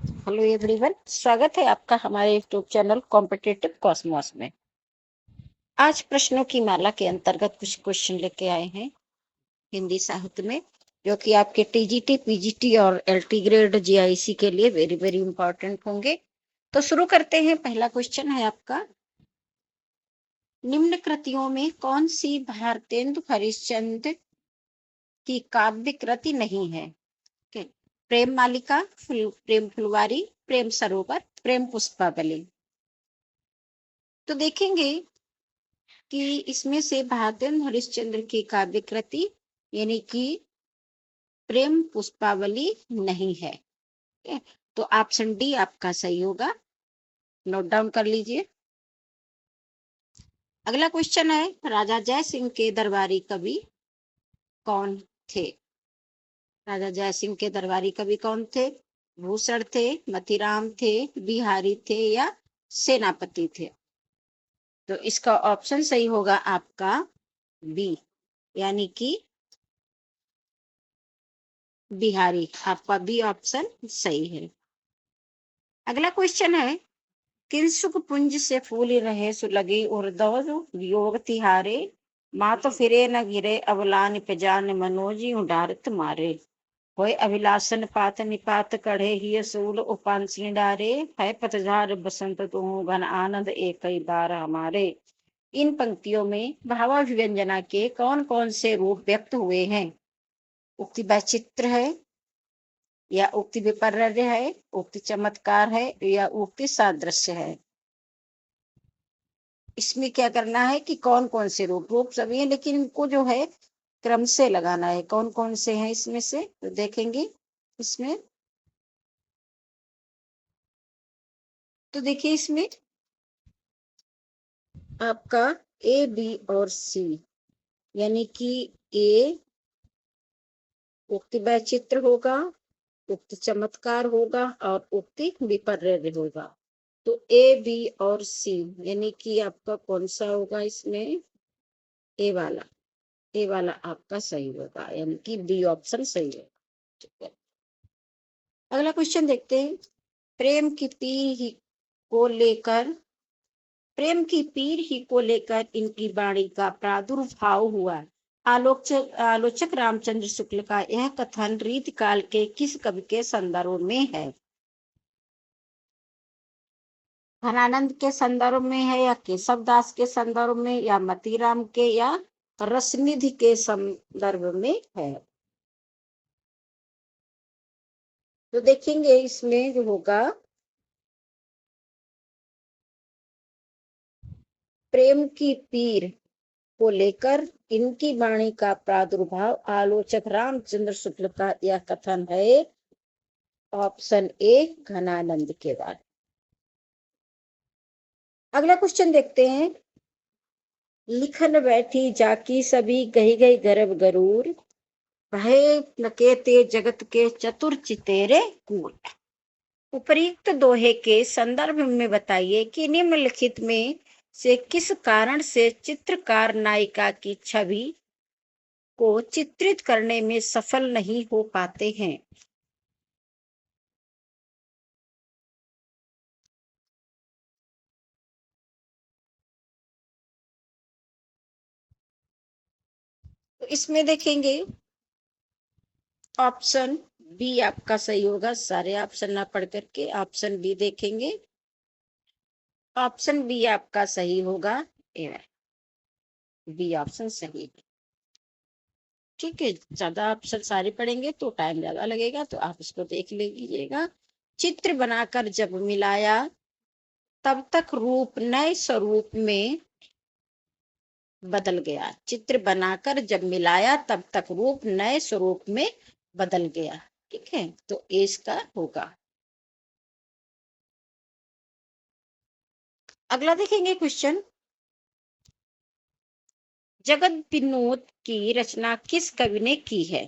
Hello everyone, स्वागत है आपका हमारे यूट्यूब चैनल कॉम्पिटिटिव कॉस्मोस में। आज प्रश्नों की माला के अंतर्गत कुछ क्वेश्चन लेके आए हैं हिंदी साहित्य में, जो कि आपके टीजीटी, पीजीटी और एलटी ग्रेड जीआईसी के लिए वेरी वेरी इंपॉर्टेंट होंगे। तो शुरू करते हैं। पहला क्वेश्चन है आपका, निम्न कृतियों में कौन सी भारतेंदु हरिश्चंद्र की काव्य कृति नहीं है? प्रेम मालिका, प्रेम फुलवारी, प्रेम सरोवर, प्रेम पुष्पावली। तो देखेंगे कि इसमें से भारतेंदु हरिश्चंद्र की काव्य कृति यानी कि प्रेम पुष्पावली नहीं है। तो ऑप्शन डी आपका सही होगा, नोट डाउन कर लीजिए। अगला क्वेश्चन है, राजा जय सिंह के दरबारी कवि कौन थे? राजा जय सिंह के दरबारी कवि कौन थे? भूषण थे, मतीराम थे, बिहारी थे या सेनापति थे? तो इसका ऑप्शन सही होगा आपका बी, यानी कि बिहारी। आपका बी ऑप्शन सही है। अगला क्वेश्चन है, किंसुक पुंज से फूल रहे सुलगी उर्दौर वियोग तिहारे, मात फिरे न गिरे अवलान पिजान मनोजी उडारत मारे, होय अभिलाषन पात निपात कढ़े ही सूल उपांसी डारे, है पतझार बसंत तुहु घन आनंद एक कई बार हमारे। इन पंक्तियों में भावाभिव्यंजना के कौन कौन से रूप व्यक्त हुए हैं? उक्ति वैचित्र है, या उक्ति विपर्य है, उक्ति चमत्कार है या उक्ति सादृश्य है? इसमें क्या करना है कि कौन कौन से रूप रूप सभी है, लेकिन इनको जो है क्रम से लगाना है। कौन कौन से हैं इसमें से तो देखेंगे इसमें। तो देखिए इसमें आपका ए, बी और सी, यानी कि ए उक्ति वैचित्र होगा, उक्ति चमत्कार होगा और उक्ति विपर्य होगा। तो ए, बी और सी यानी कि आपका कौन सा होगा इसमें? ए वाला। ए वाला आपका सही होगा, यानी कि बी ऑप्शन सही है। ठीक है। अगला क्वेश्चन देखते हैं, प्रेम की पीर ही को लेकर प्रेम की पीर ही को लेकर इनकी वाणी का प्रादुर्भाव हुआ। आलोचक रामचंद्र शुक्ल का यह कथन रीतिकाल के किस कवि के संदर्भ में है? धनानंद के संदर्भ में है या केशव दास के संदर्भ में या मतीराम के या रसनिधि के संदर्भ में है? तो देखेंगे इसमें जो होगा, प्रेम की पीर को लेकर इनकी वाणी का प्रादुर्भाव, आलोचक रामचंद्र शुक्ल का यह कथन है। ऑप्शन ए घनानंद के बाद। अगला क्वेश्चन देखते हैं, लिखन बैठी जाकी सभी गही गई गर्भ गरूर, भय नकेते जगत के चतुर चितेरे कूल। उपयुक्त दोहे के संदर्भ में बताइए कि निम्नलिखित में से किस कारण से चित्रकार नायिका की छवि को चित्रित करने में सफल नहीं हो पाते हैं? तो इसमें देखेंगे ऑप्शन बी आपका सही होगा। सारे ऑप्शन ना पढ़ करके ऑप्शन बी देखेंगे। ऑप्शन बी आपका सही होगा, बी ऑप्शन सही है। ठीक है, ज्यादा ऑप्शन सारे पढ़ेंगे तो टाइम ज्यादा लगेगा, तो आप इसको देख लीजिएगा। चित्र बनाकर जब मिलाया तब तक रूप नए स्वरूप में बदल गया। चित्र बनाकर जब मिलाया तब तक रूप नए स्वरूप में बदल गया। ठीक है, तो ए इसका होगा। अगला देखेंगे क्वेश्चन, जगत विनोद की रचना किस कवि ने की है?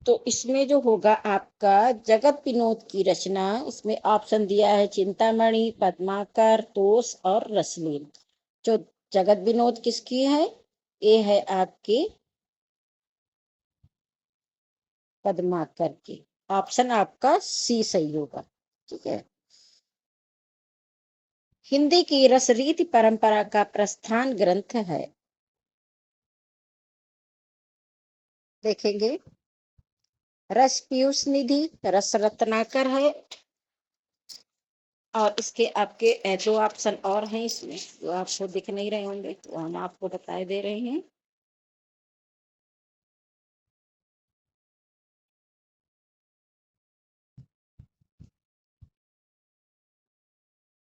तो इसमें जो होगा आपका जगत विनोद की रचना, इसमें ऑप्शन दिया है चिंतामणि, पद्माकर, तोष और रसलीन। जो जगत विनोद किसकी है? ये है आपके पद्माकर की। ऑप्शन आपका सी सही होगा। ठीक है। हिंदी की रस रीति परंपरा का प्रस्थान ग्रंथ है। देखेंगे, रस पीयूष निधि, रस रत्नाकर है, और इसके आपके दो ऑप्शन और हैं इसमें, जो आपको दिख नहीं रहे होंगे, तो हम आपको बताए दे रहे हैं।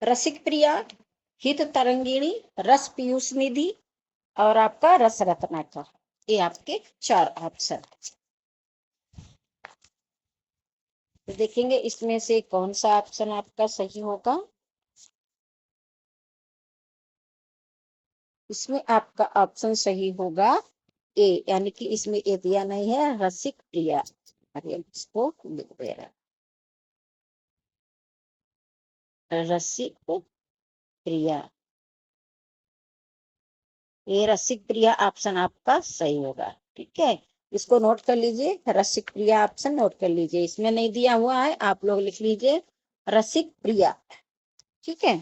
रसिक प्रिया, हित तरंगिणी, रस पीयूष निधि, और आपका रस रत्नाकर। ये आपके चार ऑप्शन। तो देखेंगे इसमें से कौन सा ऑप्शन आपका सही होगा। इसमें आपका ऑप्शन सही होगा ए, यानी कि इसमें ए दिया नहीं है, रसिक प्रिया। अरे इसको लिख दे रहा, रसिक प्रिया। ये रसिक प्रिया ऑप्शन आपका सही होगा। ठीक है, इसको नोट कर लीजिए, रसिक प्रिया ऑप्शन नोट कर लीजिए। इसमें नहीं दिया हुआ है, आप लोग लिख लीजिए रसिक प्रिया। ठीक है।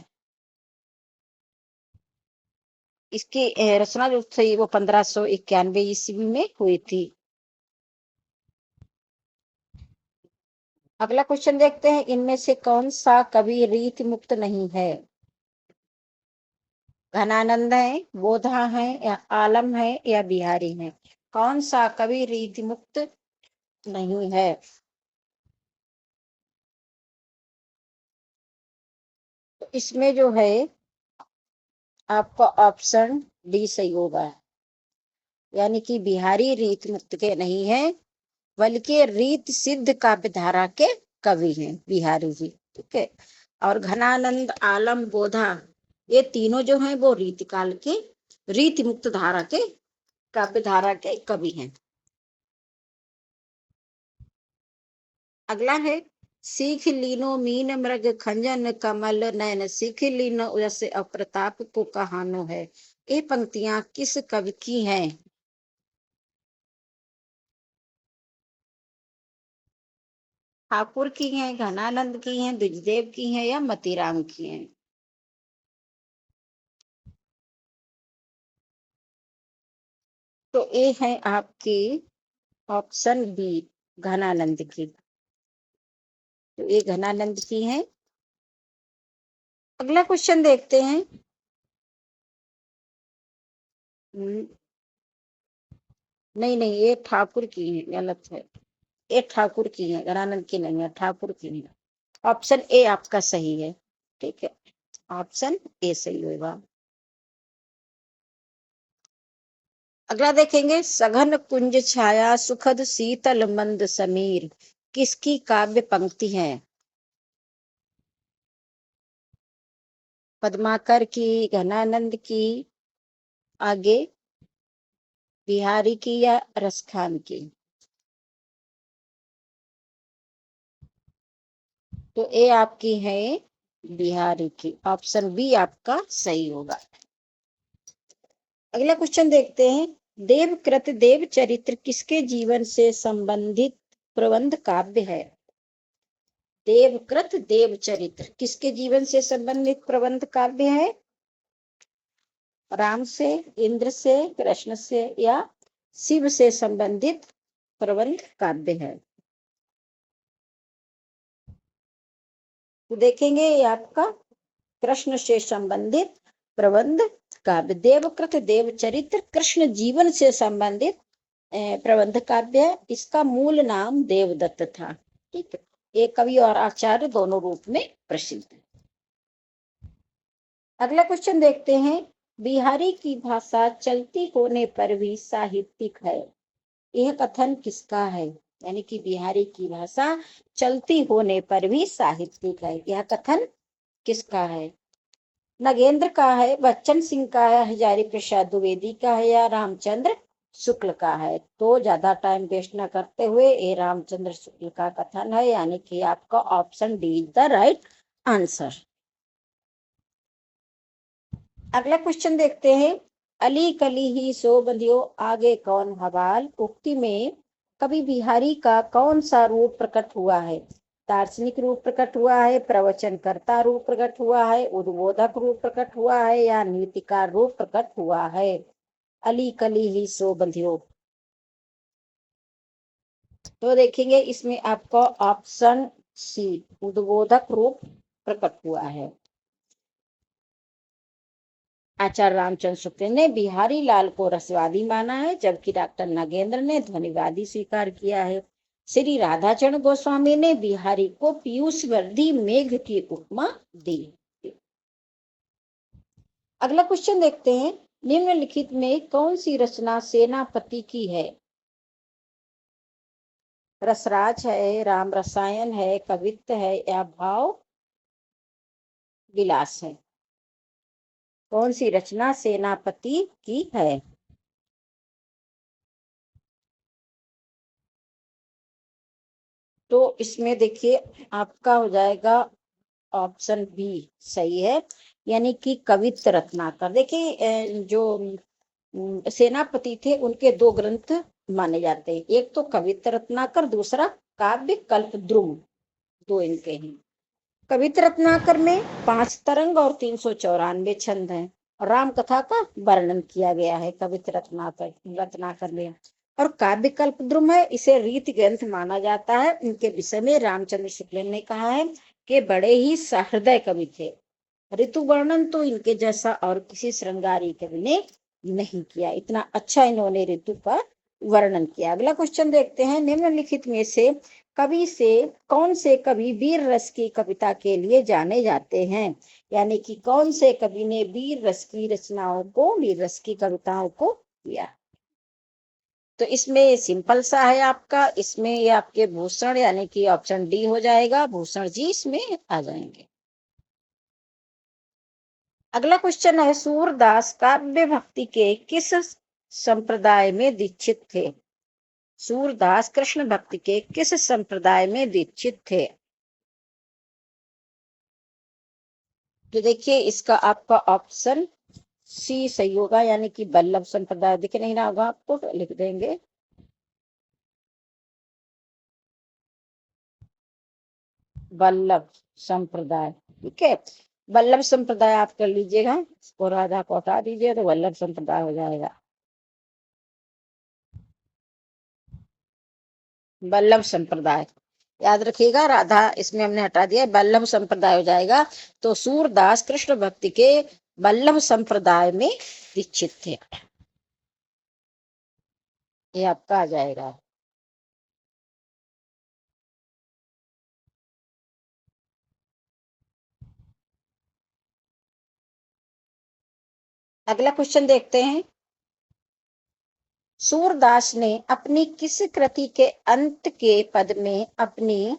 इसकी रचना जो थी वो 1591 ईस्वी में हुई थी। अगला क्वेश्चन देखते हैं, इनमें से कौन सा कवि रीति मुक्त नहीं है। घनानंद है, बोधा है, या आलम है, या बिहारी है। कौन सा कवि रीति मुक्त नहीं है। तो इसमें जो है आपका ऑप्शन डी सही होगा, यानी कि बिहारी रीत मुक्त के नहीं है, बल्कि रीत सिद्ध काव्य धारा के कवि हैं बिहारी जी। ठीक है। और घनानंद, आलम, बोधा, ये तीनों जो हैं वो रीतिकाल के रीति मुक्त धारा के काव्य धारा के कवि हैं। अगला है, सीख लीनो मीन मृग खंजन कमल नयन, सीख लीनो जैसे अप्रताप को कहानो है। ये पंक्तियां किस कवि की हैं। ठाकुर की हैं, घनानंद की हैं, द्विजदेव की हैं, या मतीराम की हैं। तो ये है आपकी ऑप्शन बी, घनानंद की। तो ये घनानंद की है। अगला क्वेश्चन देखते हैं। हम्म, नहीं नहीं, ये ठाकुर की है, गलत है। ये ठाकुर की है, घनानंद की नहीं है, ठाकुर की है। ऑप्शन ए आपका सही है। ठीक है, ऑप्शन ए सही होगा। अगला देखेंगे, सघन कुंज छाया सुखद शीतल मंद समीर, किसकी काव्य पंक्ति है। पद्माकर की, घनानंद की, आगे बिहारी की, या रसखान की। तो ए आपकी है बिहारी की, ऑप्शन बी आपका सही होगा। अगला क्वेश्चन देखते हैं, देवकृत देव चरित्र किसके जीवन से संबंधित प्रबंध काव्य है। देवकृत देव चरित्र किसके जीवन से संबंधित प्रबंध काव्य है। राम से, इंद्र से, कृष्ण से, या शिव से संबंधित प्रबंध काव्य है। तो देखेंगे ये आपका कृष्ण से संबंधित प्रबंध काव्य, देवकृत देव चरित्र कृष्ण जीवन से संबंधित प्रबंध काव्य है। इसका मूल नाम देवदत्त था। ठीक है, ये कवि और आचार्य दोनों रूप में प्रसिद्ध है। अगला क्वेश्चन देखते हैं, बिहारी की भाषा चलती होने पर भी साहित्यिक है। यह कथन किसका है। यानी कि बिहारी की भाषा चलती होने पर भी साहित्यिक है, यह कथन किसका है। नगेंद्र का है, बच्चन सिंह का है, हजारी प्रसाद द्विवेदी का है, या रामचंद्र शुक्ल का है। तो ज्यादा टाइम वेस्ट न करते हुए ये रामचंद्र शुक्ल का कथन है, यानी कि आपका option D is the right answer. अगला क्वेश्चन देखते हैं, अली कली ही सो बंधियो आगे कौन हवाल, उक्ति में कवि बिहारी का कौन सा रूप प्रकट हुआ है? दार्शनिक रूप प्रकट हुआ है, प्रवचनकर्ता रूप प्रकट हुआ है, उद्बोधक रूप प्रकट हुआ है, या नीतिकार रूप प्रकट हुआ है? अली कली ही सो बंधियो। तो देखेंगे इसमें आपको ऑप्शन सी, उद्बोधक रूप प्रकट हुआ है। आचार्य रामचंद्र शुक्ल ने बिहारी लाल को रसवादी माना है, जबकि डॉक्टर नागेंद्र ने ध्वनिवादी स्वीकार किया है। श्री राधाचरण गोस्वामी ने बिहारी को पीयूष वर्धी मेघ की उपमा दी। अगला क्वेश्चन देखते हैं, निम्नलिखित में कौन सी रचना सेनापति की है? रसराज है, राम रसायन है, कवित्त है, या भाव विलास है? कौन सी रचना सेनापति की है? तो इसमें देखिए आपका हो जाएगा ऑप्शन बी सही है, यानी कि कवित्त रत्नाकर। देखिए जो सेनापति थे उनके दो ग्रंथ माने जाते हैं, एक तो कवित्त रत्नाकर, दूसरा काव्य कल्पद्रुम, दो इनके हैं। कवित्त रत्नाकर में 5 तरंग और 394 छंद हैं। राम कथा का वर्णन किया गया है कवित्त रत्नाकर में। और काव्य कल्पद्रुम है, इसे रीति ग्रंथ माना जाता है। इनके विषय में रामचंद्र शुक्ल ने कहा है कि बड़े ही सहृदय कवि थे। ऋतु वर्णन तो इनके जैसा और किसी श्रृंगारी कवि ने नहीं किया, इतना अच्छा इन्होंने ऋतु का वर्णन किया। अगला क्वेश्चन देखते हैं, निम्नलिखित में से कौन से कवि वीर रस की कविता के लिए जाने जाते हैं? यानी कि कौन से कवि ने वीर रस की रचनाओं को, वीर रस की कविताओं को किया? तो इसमें सिंपल सा है आपका, इसमें ये आपके भूषण यानी कि ऑप्शन डी हो जाएगा, भूषण जी इसमें आ जाएंगे। अगला क्वेश्चन है, सूरदास काव्य भक्ति के किस संप्रदाय में दीक्षित थे? सूरदास कृष्ण भक्ति के किस संप्रदाय में दीक्षित थे? तो देखिए इसका आपका ऑप्शन सी सही होगा, यानी कि वल्लभ संप्रदाय। दिख नहीं रहा होगा आपको तो लिख देंगे वल्लभ संप्रदाय। ठीक है, वल्लभ संप्रदाय आप कर लीजिएगा, इसको राधा को हटा दीजिए तो वल्लभ संप्रदाय हो जाएगा। वल्लभ संप्रदाय याद रखिएगा, राधा इसमें हमने हटा दिया, वल्लभ संप्रदाय हो जाएगा। तो सूरदास कृष्ण भक्ति के वल्लभ संप्रदाय में दीक्षित थे, ये आपका आ जाएगा। अगला क्वेश्चन देखते हैं, सूरदास ने अपनी किस कृति के अंत के पद में अपनी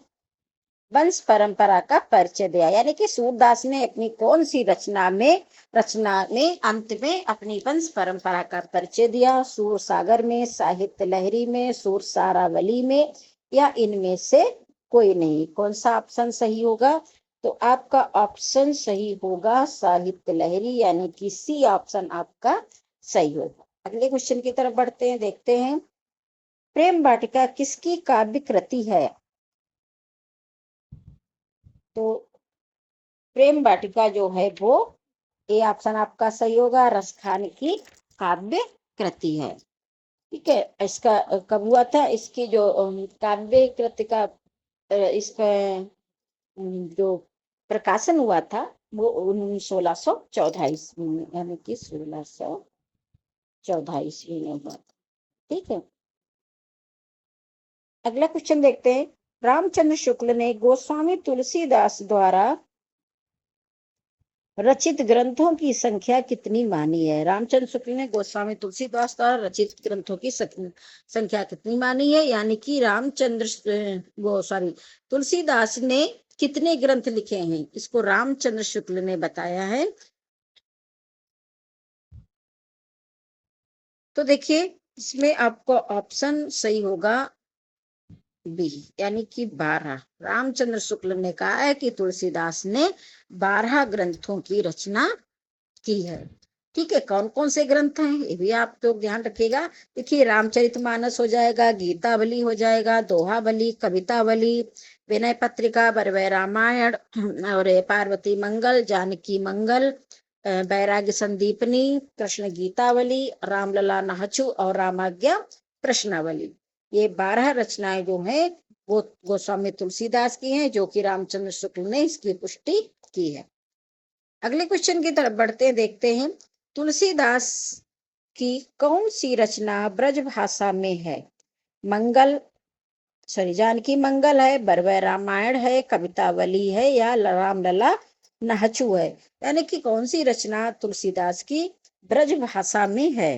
वंश परंपरा का परिचय दिया? यानी कि सूरदास ने अपनी कौन सी रचना में अंत में अपनी वंश परंपरा का परिचय दिया? सूर सागर में, साहित्य लहरी में, सूर सारावली में, या इनमें से कोई नहीं? कौन सा ऑप्शन सही होगा? तो आपका ऑप्शन सही होगा साहित्य लहरी, यानी कि सी ऑप्शन आपका सही होगा। अगले क्वेश्चन की तरफ बढ़ते हैं, देखते हैं, प्रेम वाटिका किसकी काव्य कृति है? तो प्रेम वाटिका जो है वो, ये ऑप्शन आपका सही होगा, रसखान की काव्य कृति है। ठीक है, इसका कब हुआ था? इसकी जो काव्य कृति का इसका जो प्रकाशन हुआ था वो 1614 ईस्वी में, यानी कि 1614 ईस्वी में हुआ। ठीक है, अगला क्वेश्चन देखते हैं, रामचंद्र शुक्ल ने गोस्वामी तुलसीदास द्वारा रचित ग्रंथों की संख्या कितनी मानी है? रामचंद्र शुक्ल ने गोस्वामी तुलसीदास द्वारा रचित ग्रंथों की संख्या कितनी मानी है? यानी कि तुलसीदास ने कितने ग्रंथ लिखे हैं, इसको रामचंद्र शुक्ल ने बताया है। तो देखिए इसमें आपको ऑप्शन सही होगा बी, यानी कि 12। रामचंद्र शुक्ल ने कहा है कि तुलसीदास ने 12 ग्रंथों की रचना की है। ठीक है, कौन कौन से ग्रंथ हैं ये भी आप लोग ध्यान रखिएगा। देखिए, रामचरितमानस हो जाएगा, गीतावली हो जाएगा, दोहावली, कवितावली, विनय पत्रिका, बरवय रामायण और पार्वती मंगल, जानकी मंगल, वैराग्य संदीपनी, कृष्ण गीतावली, रामलला नाहचू और रामाज्ञा प्रश्नावली। ये 12 रचनाएं जो हैं वो गोस्वामी तुलसीदास की हैं, जो कि रामचंद्र शुक्ल ने इसकी पुष्टि की है। अगले क्वेश्चन की तरफ बढ़ते हैं, देखते हैं तुलसीदास की कौन सी रचना ब्रज भाषा में है। मंगल जानकी मंगल है, बरवय रामायण है, कवितावली है या रामलला नाहचू है। यानी कि कौन सी रचना तुलसीदास की ब्रज भाषा में है।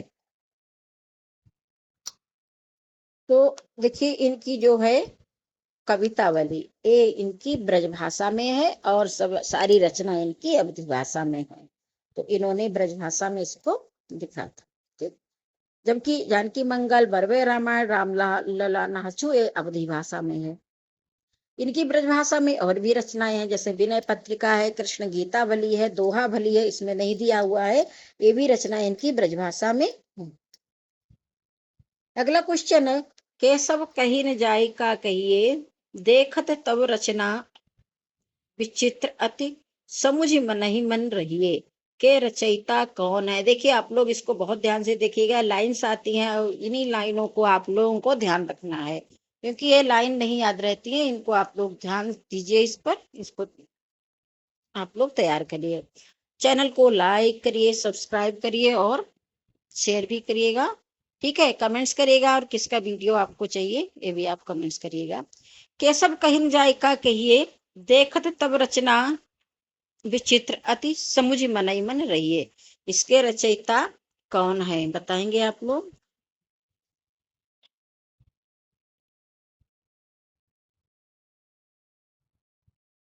तो देखिए, इनकी जो है कवितावली ये इनकी ब्रज भाषा में है और सब सारी रचना इनकी अवधि भाषा में है। तो इन्होंने ब्रज भाषा में इसको लिखा था। ठीक, जबकि जानकी मंगल, बरवे रामायण, लला नाहचू ये अवधि भाषा में है। इनकी ब्रज भाषा में और भी रचनाएं हैं, जैसे विनय पत्रिका है, कृष्ण गीतावली है, दोहावली है, इसमें नहीं दिया हुआ है, ये भी रचनाएं इनकी ब्रज भाषा में है। अगला क्वेश्चन है, केशव कही न जाय का कहिए, देखत तब रचना विचित्र अति समुझ मन ही मन रहिए, के रचयिता कौन है। देखिए, आप लोग इसको बहुत ध्यान से देखिएगा, लाइन्स आती हैं और इन्हीं लाइनों को आप लोगों को ध्यान रखना है, क्योंकि ये लाइन नहीं याद रहती है। इनको आप लोग ध्यान दीजिए, इस पर इसको आप लोग तैयार करिए। चैनल को लाइक करिए, सब्सक्राइब करिए और शेयर भी करिएगा। ठीक है, कमेंट्स करिएगा और किसका वीडियो आपको चाहिए ये भी आप कमेंट्स करिएगा। केशव कहिन जाय का कहिए, देखत तब रचना विचित्र अति समुझ मनई मन रहिए। इसके रचयिता कौन है, बताएंगे आप लोग।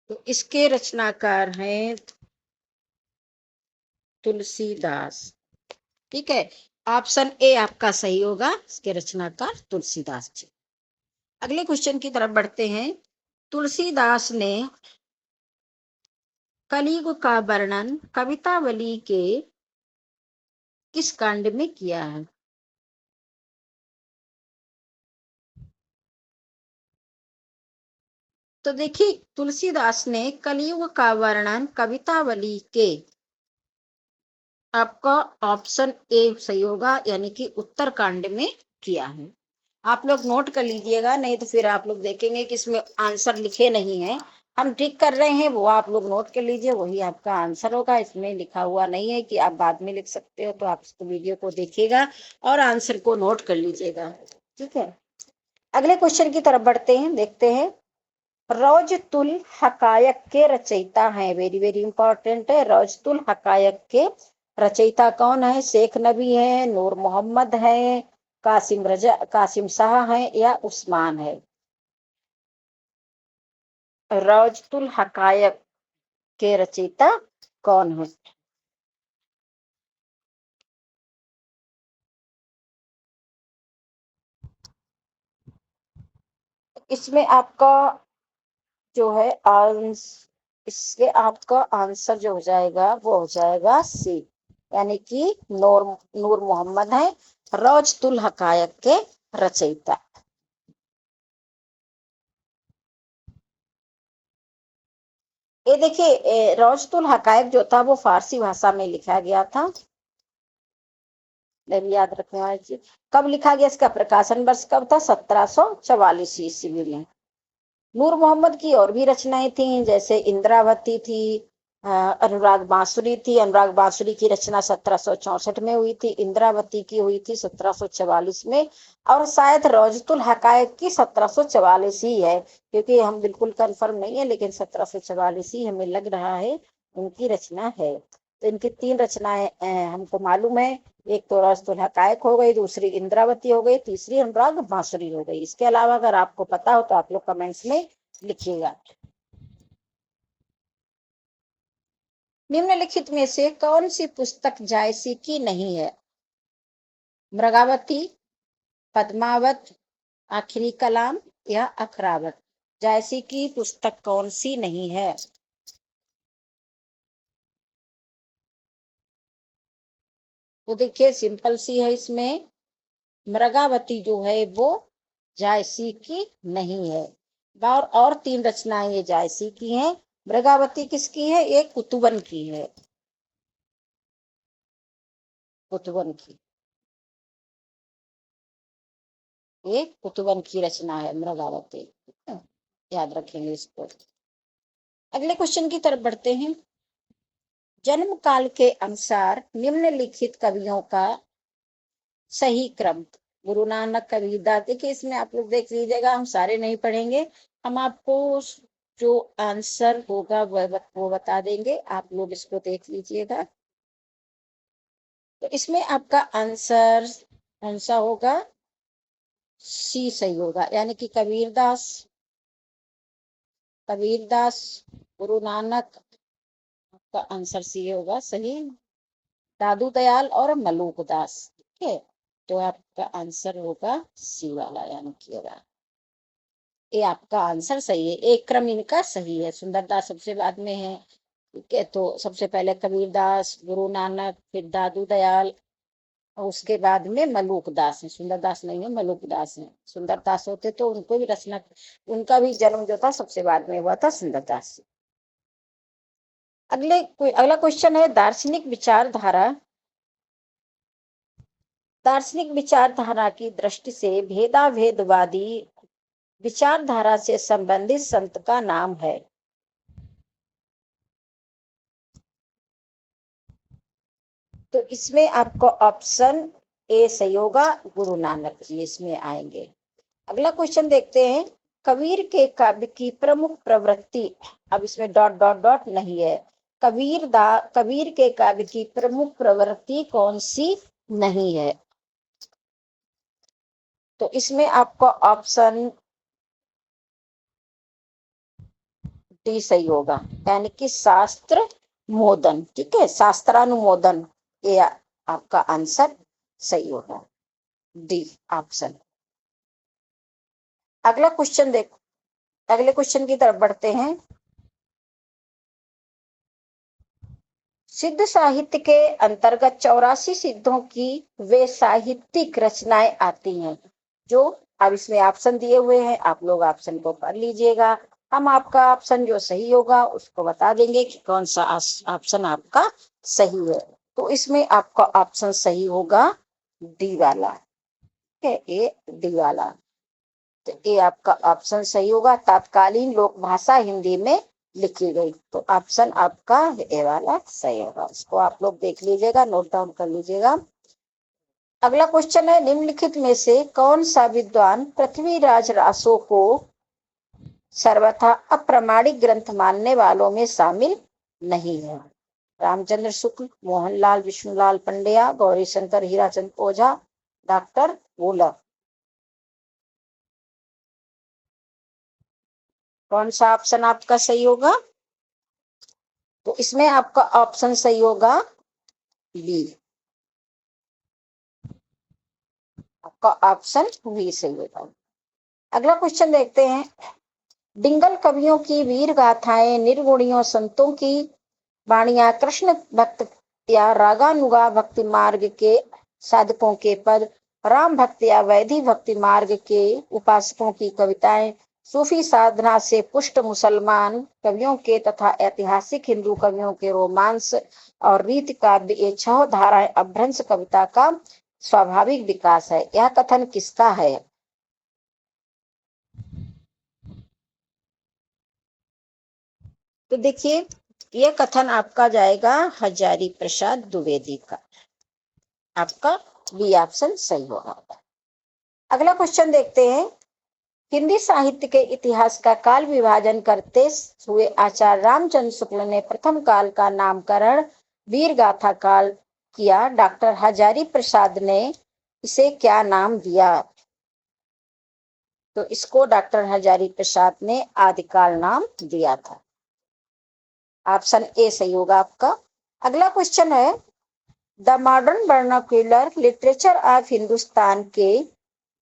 तो इसके रचनाकार हैं तुलसीदास। ठीक है, ऑप्शन ए आपका सही होगा, इसके रचनाकार तुलसीदास जी। अगले क्वेश्चन की तरफ बढ़ते हैं। तुलसीदास ने कलयुग का वर्णन कवितावली के किस कांड में किया है। तो देखिए, तुलसीदास ने कलयुग का वर्णन कवितावली के, आपका ऑप्शन ए सही होगा, यानी कि उत्तर कांड में किया है। आप लोग नोट कर लीजिएगा, नहीं तो फिर आप लोग देखेंगे कि इसमें आंसर लिखे नहीं है। हम ठीक कर रहे हैं, वो आप लोग नोट कर लीजिए, वही आपका आंसर होगा। इसमें लिखा हुआ नहीं है कि आप बाद में लिख सकते हो। तो आप इसको वीडियो को देखिएगा और आंसर को नोट कर लीजिएगा। ठीक है, अगले क्वेश्चन की तरफ बढ़ते हैं, देखते हैं। रौजतुल हकायक के रचयिता हैं, वेरी वेरी इंपॉर्टेंट है। रौजतुल हकायक के रचयिता कौन है। शेख नबी है, नूर मोहम्मद है, कासिम शाह है या उस्मान है। रौजतुल हकायक के रचयिता कौन है। इसमें आपका जो है इसके आपका आंसर जो हो जाएगा वो हो जाएगा सी, यानी कि नूर नूर मोहम्मद है रौजतुल हकायक के रचयिता। ये देखिए, रौजतुल हकायक जो था वो फारसी भाषा में लिखा गया था। याद रखने वाली चीज, कब लिखा गया, इसका प्रकाशन वर्ष कब था, 1744 ईस्वी में। नूर मोहम्मद की और भी रचनाएं थी, जैसे इंद्रावती थी, अनुराग बांसुरी थी। अनुराग बांसुरी की रचना 1764 में हुई थी, इंद्रावती की हुई थी 1744 में, और शायद रौजतुल हकायक की 1744 ही है, क्योंकि हम बिल्कुल कंफर्म नहीं है, लेकिन 1744 ही हमें लग रहा है उनकी रचना है। तो इनकी 3 रचनाएं हमको मालूम है। एक तो रौजतुल हकायक हो गई, दूसरी इंद्रावती हो गई, तीसरी अनुराग बांसुरी हो गई। इसके अलावा अगर आपको पता हो तो आप लोग कमेंट्स में लिखिएगा। निम्नलिखित में से कौन सी पुस्तक जायसी की नहीं है। मृगावती, पद्मावत, आखिरी कलाम या अखरावत। जायसी की पुस्तक कौन सी नहीं है। तो देखिए सिंपल सी है, इसमें मृगावती जो है वो जायसी की नहीं है। और तीन रचनाएं ये जायसी की हैं। मृगावती किसकी है? एक कुतुबन की है, कुतुबन की, एक कुतुबन की रचना है मृगावती। ठीक है, याद रखेंगे इसको। अगले क्वेश्चन की तरफ बढ़ते हैं। जन्म काल के अनुसार निम्नलिखित कवियों का सही क्रम। गुरु नानक कबीरदास, देखिए इसमें आप लोग देख लीजिएगा, हम सारे नहीं पढ़ेंगे, हम आपको जो आंसर होगा वो बता देंगे, आप लोग इसको देख लीजिएगा। तो इसमें आपका आंसर कौन सा होगा? सी सही होगा, यानी कि कबीरदास, कबीरदास, गुरु नानक, आपका आंसर सी होगा सही। दादू दयाल और मलूक दास। ठीक है, तो आपका आंसर होगा सी वाला, यानी कि होगा ये आपका आंसर सही है। एक क्रम इनका सही है, सुंदरदास सबसे बाद में है। ठीक है, तो सबसे पहले कबीरदास, गुरु नानक, फिर दादू दयाल, और उसके बाद में मलूक दास है। सुंदरदास नहीं है, मलूक दास है। सुंदरदास होते तो उनको भी रचना, उनका भी जन्म जो था सबसे बाद में हुआ था, सुंदरदास से। अगला क्वेश्चन है दार्शनिक विचारधारा। दार्शनिक विचारधारा की दृष्टि से भेदाभेदवादी विचारधारा से संबंधित संत का नाम है। तो इसमें आपको ऑप्शन ए सही होगा, गुरु नानक जी इसमें आएंगे। अगला क्वेश्चन देखते हैं। कबीर के काव्य की प्रमुख प्रवृत्ति, अब इसमें डॉट डॉट डॉट नहीं है। कबीर के काव्य की प्रमुख प्रवृत्ति कौन सी नहीं है? तो इसमें आपको ऑप्शन डी सही होगा, यानी कि शास्त्र मोदन। ठीक है, शास्त्रानुमोदन, ये आपका आंसर सही होगा, डी ऑप्शन। अगला क्वेश्चन देखो, अगले क्वेश्चन की तरफ बढ़ते हैं। सिद्ध साहित्य के अंतर्गत 84 सिद्धों की वे साहित्यिक रचनाएं आती हैं जो, अब इसमें ऑप्शन दिए हुए हैं, आप लोग ऑप्शन को पढ़ लीजिएगा। हम आपका ऑप्शन जो सही होगा उसको बता देंगे कि कौन सा ऑप्शन आपका सही है। तो इसमें आपका ऑप्शन सही होगा डी वाला। ठीक है, ए डी वाला, तो ये आपका ऑप्शन सही होगा। तत्कालीन लोक भाषा हिंदी में लिखी गई, तो ऑप्शन आपका ए वाला सही होगा। इसको आप लोग देख लीजिएगा, नोट डाउन कर लीजिएगा। अगला क्वेश्चन है, निम्नलिखित में से कौन सा विद्वान पृथ्वीराज रासो को सर्वथा अप्रामाणिक ग्रंथ मानने वालों में शामिल नहीं है? रामचंद्र शुक्ल, मोहनलाल विष्णुलाल पंड्या, गौरी शंकर हीराचंद ओझा, डॉक्टर वोलर। कौन सा ऑप्शन आपका सही होगा? तो इसमें आपका ऑप्शन सही होगा बी, आपका ऑप्शन बी सही होगा। अगला क्वेश्चन देखते हैं। डिंगल कवियों की वीर गाथाएं, निर्गुणियों संतों की वाणियां, कृष्ण भक्त या रागानुगा भक्ति मार्ग के साधकों के पद, राम भक्त या वैधि भक्ति मार्ग के उपासकों की कविताएं, सूफी साधना से पुष्ट मुसलमान कवियों के तथा ऐतिहासिक हिंदू कवियों के रोमांस और रीति काव्य, ये 6 धाराएं अभ्रंश कविता का स्वाभाविक विकास है। यह कथन किसका है? तो देखिए, यह कथन आपका जाएगा हजारी प्रसाद द्विवेदी का, आपका बी ऑप्शन सही होगा। अगला क्वेश्चन देखते हैं। हिंदी साहित्य के इतिहास का काल विभाजन करते हुए आचार्य रामचंद्र शुक्ल ने प्रथम काल का नामकरण वीर गाथा काल किया। डॉक्टर हजारी प्रसाद ने इसे क्या नाम दिया? तो इसको डॉक्टर हजारी प्रसाद ने आदिकाल नाम दिया था। ऑप्शन ए सही होगा आपका। अगला क्वेश्चन है, the modern vernacular literature of Hindustan के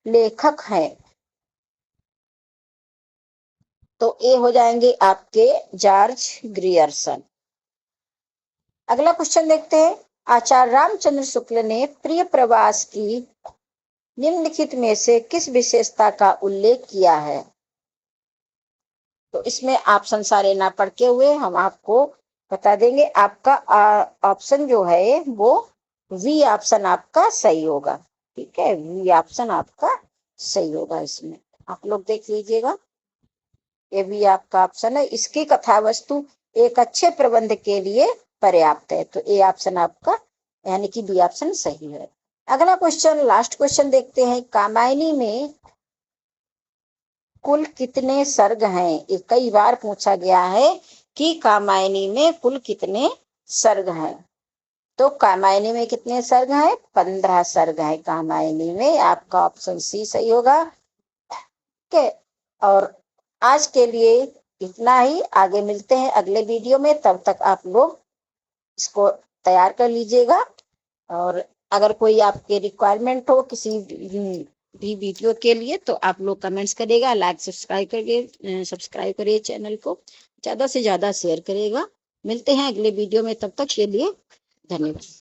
लेखक हैं। तो ए हो जाएंगे आपके जॉर्ज ग्रियर्सन। अगला क्वेश्चन देखते हैं। आचार्य रामचंद्र शुक्ल ने प्रिय प्रवास की निम्नलिखित में से किस विशेषता का उल्लेख किया है? तो इसमें ऑप्शन सारे ना पढ़ के हुए हम आपको बता देंगे। आपका ऑप्शन जो है वो वी ऑप्शन आपका सही होगा। ठीक है, वी ऑप्शन आपका सही होगा। इसमें आप लोग देख लीजिएगा, ये भी आपका ऑप्शन है। इसकी कथा वस्तु एक अच्छे प्रबंध के लिए पर्याप्त है। तो ए ऑप्शन आपका यानी कि बी ऑप्शन सही है। अगला क्वेश्चन, लास्ट क्वेश्चन देखते हैं। कामायनी में कुल कितने सर्ग हैं? ये कई बार पूछा गया है कि कामायनी में कुल कितने सर्ग हैं। तो कामायनी में कितने सर्ग हैं? 15 सर्ग हैं कामायनी में। आपका ऑप्शन सी सही होगा। के और आज के लिए इतना ही। आगे मिलते हैं अगले वीडियो में। तब तक आप लोग इसको तैयार कर लीजिएगा। और अगर कोई आपके रिक्वायरमेंट हो किसी भी वीडियो के लिए तो आप लोग कमेंट्स करेगा, लाइक सब्सक्राइब करिए चैनल को, ज्यादा से ज्यादा शेयर करेगा। मिलते हैं अगले वीडियो में, तब तक के लिए धन्यवाद।